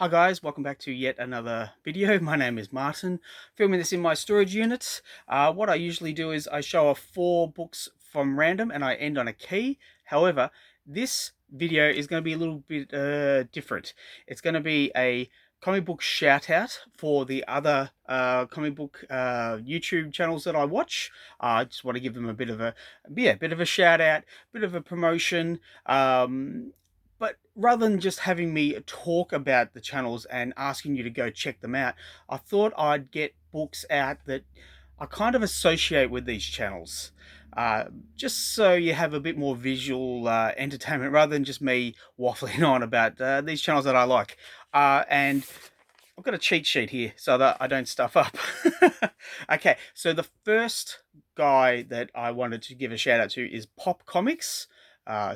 Hi guys, welcome back to yet another video. My name is Martin, filming this in my storage unit. What I usually do is I show off 4 books from random and I end on a key. However, this video is going to be a little bit different. It's going to be a comic book shout out for the other comic book YouTube channels that I watch. I just want to give them a bit of a shout out, bit of a promotion. But rather than just having me talk about the channels and asking you to go check them out, I thought I'd get books out that I kind of associate with these channels. Uh, just so you have a bit more visual entertainment rather than just me waffling on about these channels that I like. And I've got a cheat sheet here so that I don't stuff up. Okay, so the first guy that I wanted to give a shout out to is Pop Comics.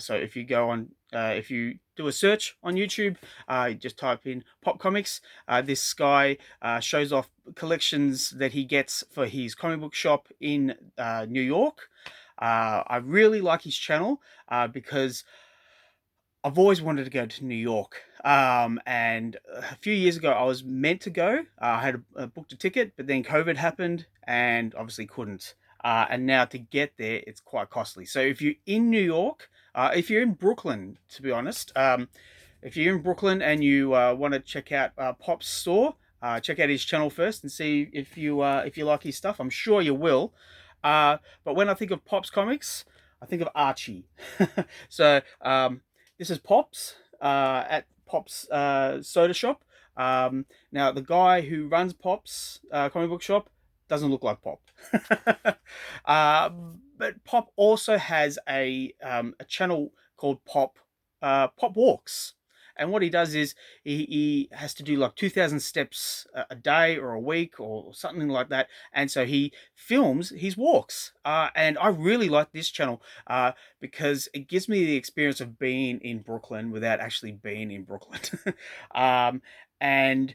So if you go on, if you do a search on YouTube, just type in Pop Comics. This guy shows off collections that he gets for his comic book shop in New York. I really like his channel because I've always wanted to go to New York. And a few years ago, I was meant to go. I had booked a ticket, but then COVID happened and obviously couldn't. And now to get there, it's quite costly. So if you're in New York, if you're in Brooklyn, to be honest, if you're in Brooklyn and you want to check out Pop's store, check out his channel first and see if you like his stuff. I'm sure you will. But when I think of Pop's comics, I think of Archie. So this is Pops at Pop's soda shop. Now the guy who runs Pop's comic book shop doesn't look like Pop. uh, but Pop also has a channel called Pop Walks. And what he does is he has to do like 2,000 steps a day or a week or something like that. And so he films his walks. And I really like this channel because it gives me the experience of being in Brooklyn without actually being in Brooklyn. um, and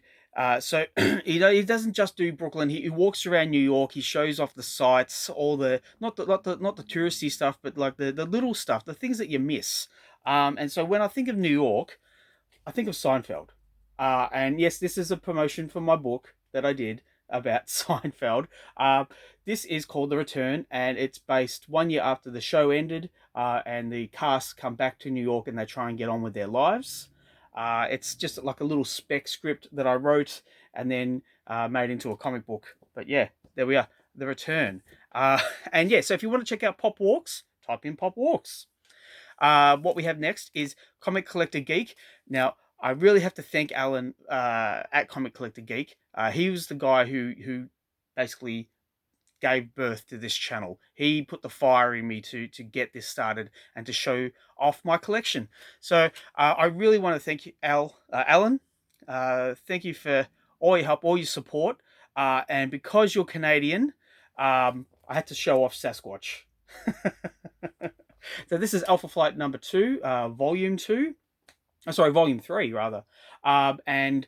so he doesn't just do Brooklyn. He walks around New York. He shows off the sights, all the not the touristy stuff, but like the little stuff, the things that you miss. And so when I think of New York, I think of Seinfeld. And yes, this is a promotion for my book that I did about Seinfeld. This is called The Return, and it's based 1 year after the show ended, and the cast come back to New York and they try and get on with their lives. It's just like a little spec script that I wrote and then made into a comic book. But yeah, there we are, The Return. And yeah, so if you want to check out Pop Walks, type in Pop Walks. What we have next is Comic Collector Geek. Now, I really have to thank Alan at Comic Collector Geek. He was the guy who basically gave birth to this channel. He put the fire in me to get this started and to show off my collection. So I really want to thank you, Alan. Thank you for all your help, all your support. And because you're Canadian, I had to show off Sasquatch. So this is Alpha Flight number 2, volume 2. Sorry, volume 3 rather. And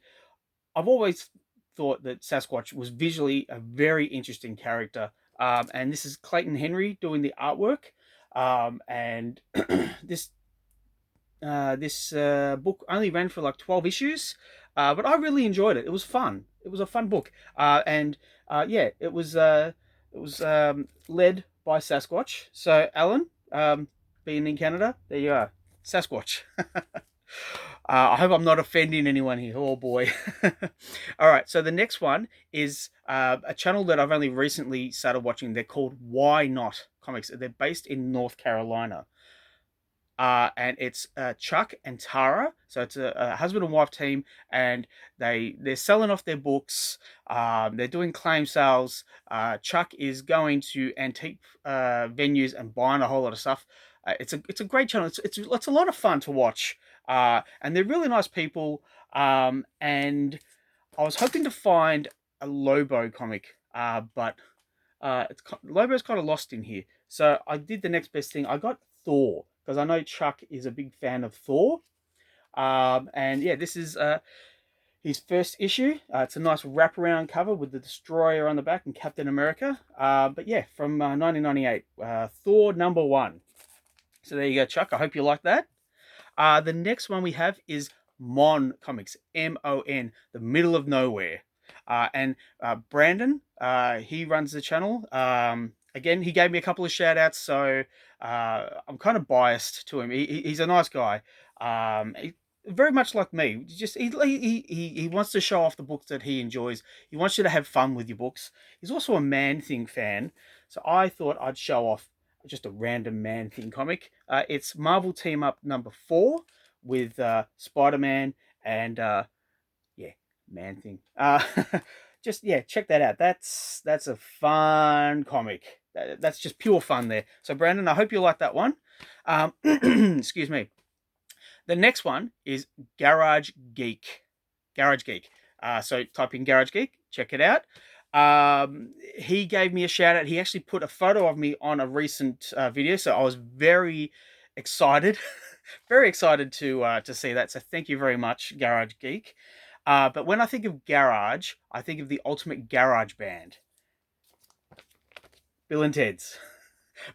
I've always thought that Sasquatch was visually a very interesting character. And this is Clayton Henry doing the artwork. And this book only ran for like 12 issues, but I really enjoyed it. It was fun. It was a fun book. And yeah, it was led by Sasquatch. So Alan, being in Canada, there you are, Sasquatch. I hope I'm not offending anyone here. Oh boy. All right, so the next one is a channel that I've only recently started watching. They're called Why Not Comics. They're based in North Carolina. And it's Chuck and Tara. So it's a husband and wife team, and they're selling off their books. They're doing claim sales. Chuck is going to antique venues and buying a whole lot of stuff. It's a great channel. It's a lot of fun to watch. And they're really nice people. And I was hoping to find a Lobo comic, but Lobo's kind of lost in here. So I did the next best thing. I got Thor, because I know Chuck is a big fan of Thor. And yeah, this is his first issue. It's a nice wraparound cover with the Destroyer on the back and Captain America. But yeah, from 1998, Thor #1. So there you go, Chuck. I hope you like that. The next one we have is Mon Comics, MON, the middle of nowhere. And Brandon, he runs the channel. Again, he gave me a couple of shout outs, so I'm kind of biased to him. He's a nice guy. Very much like me. Just he wants to show off the books that he enjoys. He wants you to have fun with your books. He's also a ManThing fan, so I thought I'd show off just a random ManThing comic. It's Marvel Team Up #4 with Spider-Man and yeah, ManThing. Just yeah, check that out. That's a fun comic. That's just pure fun there. So Brandon, I hope you like that one. Excuse me. The next one is Garage Geek. Garage Geek. So type in Garage Geek, check it out. He gave me a shout out. He actually put a photo of me on a recent video, so I was very excited, very excited to see that. So thank you very much, Garage Geek. But when I think of garage, I think of the ultimate garage band, Bill and Ted's.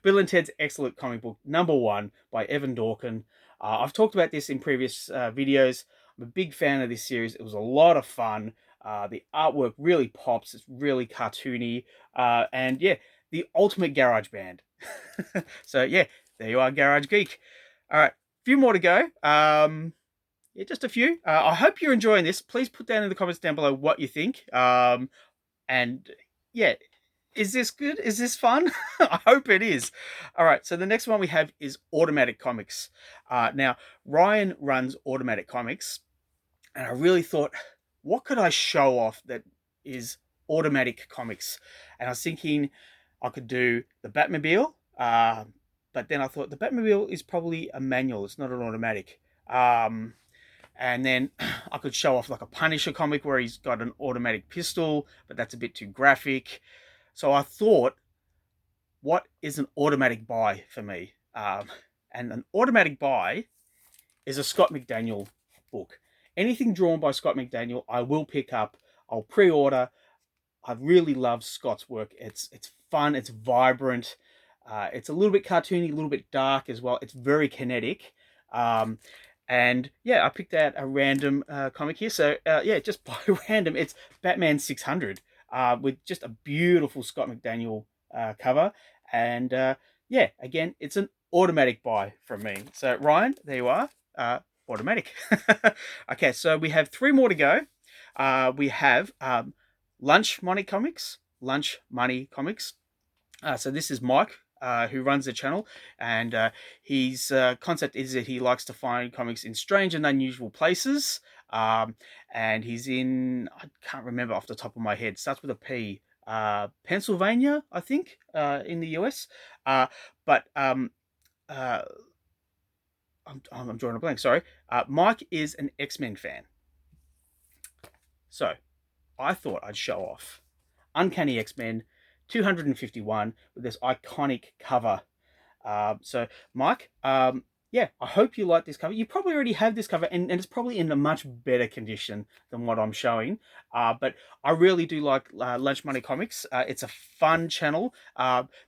Bill and Ted's excellent comic book, #1 by Evan Dorkin. I've talked about this in previous videos. I'm a big fan of this series. It was a lot of fun. The artwork really pops. It's really cartoony. And yeah, the ultimate garage band. So yeah, there you are, Garage Geek. All right, a few more to go. Yeah, just a few. I hope you're enjoying this. Please put down in the comments down below what you think. And yeah, is this good? Is this fun? I hope it is. All right, so the next one we have is Automatic Comics. Now, Ryan runs Automatic Comics, and I really thought, what could I show off that is Automatic Comics? And I was thinking I could do the Batmobile, but then I thought the Batmobile is probably a manual. It's not an automatic. And then I could show off like a Punisher comic where he's got an automatic pistol, but that's a bit too graphic. So I thought, what is an automatic buy for me? And an automatic buy is a Scott McDaniel book. Anything drawn by Scott McDaniel, I will pick up. I'll pre-order. I really love Scott's work. It's fun. It's vibrant. It's a little bit cartoony, a little bit dark as well. It's very kinetic. And yeah, I picked out a random comic here. So yeah, just by random, it's Batman 600 with just a beautiful Scott McDaniel cover. And yeah, again, it's an automatic buy from me. So Ryan, there you are. Automatic. Okay, so we have 3 more to go. We have Lunch Money Comics. Lunch Money Comics. So this is Mike, who runs the channel, and his concept is that he likes to find comics in strange and unusual places. And he's in, I can't remember off the top of my head, starts with a P, Pennsylvania, I think, in the US. But I'm drawing a blank, sorry. Mike is an X-Men fan. So I thought I'd show off Uncanny X-Men 251 with this iconic cover. So Mike, yeah, I hope you like this cover. You probably already have this cover, and it's probably in a much better condition than what I'm showing. But I really do like Lunch Money Comics. It's a fun channel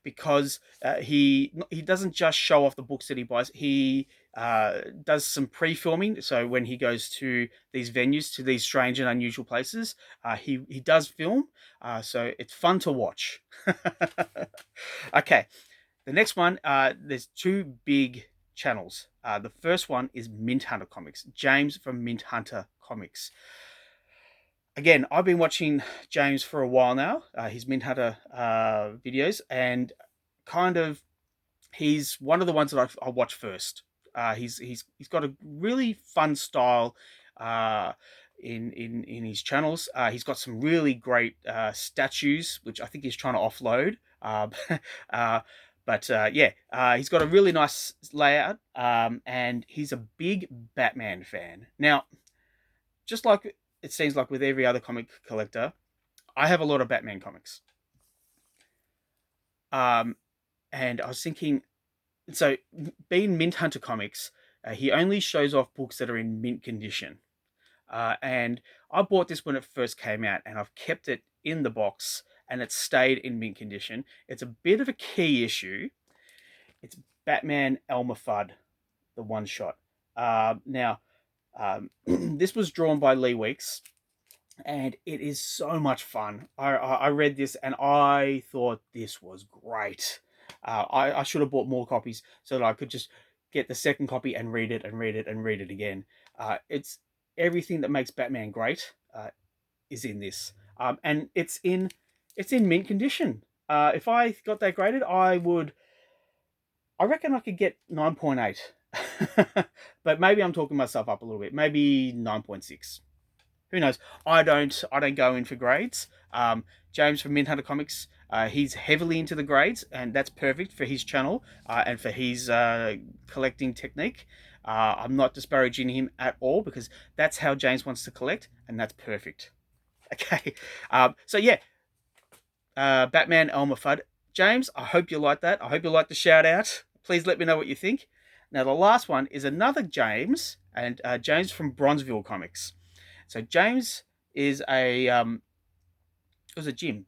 because he doesn't just show off the books that he buys. He does some pre-filming. So when he goes to these venues, to these strange and unusual places, he does film. So it's fun to watch. Okay, the next one, there's 2 big channels. The first one is MintHunterComics. James from MintHunterComics. Again, I've been watching James for a while now, his MintHunter videos, and kind of he's one of the ones that I watch first. He's got a really fun style in his channels. He's got some really great statues, which I think he's trying to offload. But yeah, he's got a really nice layout, and he's a big Batman fan. Now, just like it seems like with every other comic collector, I have a lot of Batman comics. And I was thinking, so being MintHunterComics, he only shows off books that are in mint condition. And I bought this when it first came out, and I've kept it in the box, and it's stayed in mint condition. It's a bit of a key issue. It's Batman Elmer Fudd, the one shot. Now, This was drawn by Lee Weeks, and it is so much fun. I read this and I thought this was great. I should have bought more copies so that I could just get the second copy and read it and read it and read it again. It's everything that makes Batman great is in this, and it's in mint condition. If I got that graded, I reckon I could get 9.8. But maybe I'm talking myself up a little bit. Maybe 9.6. Who knows? I don't go in for grades. James from MintHunterComics, he's heavily into the grades, and that's perfect for his channel and for his collecting technique. I'm not disparaging him at all because that's how James wants to collect, and that's perfect. Okay, so yeah, Batman Elmer Fudd. James, I hope you like that. I hope you like the shout out. Please let me know what you think. Now, the last one is another James, and James from Bronzeville Comics. So James is it was a Jim.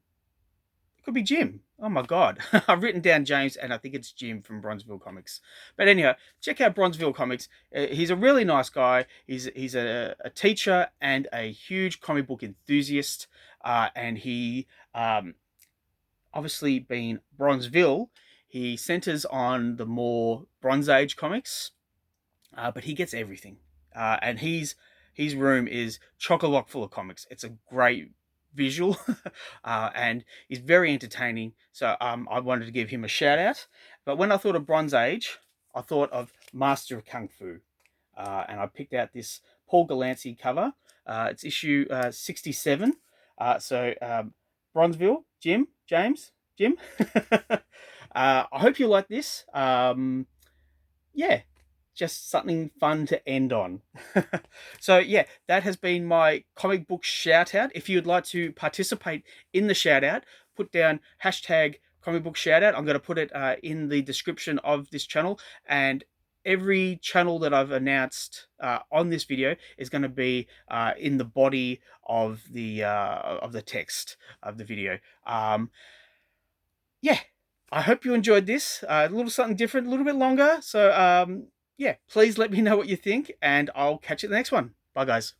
It could be Jim. Oh my God. I've written down James and I think it's Jim from Bronzeville Comics. But anyhow, check out Bronzeville Comics. He's a really nice guy. He's a teacher and a huge comic book enthusiast. And he, obviously being Bronzeville, he centers on the more Bronze Age comics, but he gets everything. And his room is chock-a-block full of comics. It's a great visual, and he's very entertaining. So I wanted to give him a shout out. But when I thought of Bronze Age, I thought of Master of Kung Fu, and I picked out this Paul Galancy cover. It's issue 67. Bronzeville, Jim. I hope you like this. Yeah, just something fun to end on. So yeah, that has been my comic book shout out. If you'd like to participate in the shout out, put down hashtag comic book shout out. I'm going to put it in the description of this channel, and every channel that I've announced on this video is going to be in the body of the text of the video. Yeah, I hope you enjoyed this. A little something different, a little bit longer. So yeah, please let me know what you think, and I'll catch you at the next one. Bye, guys.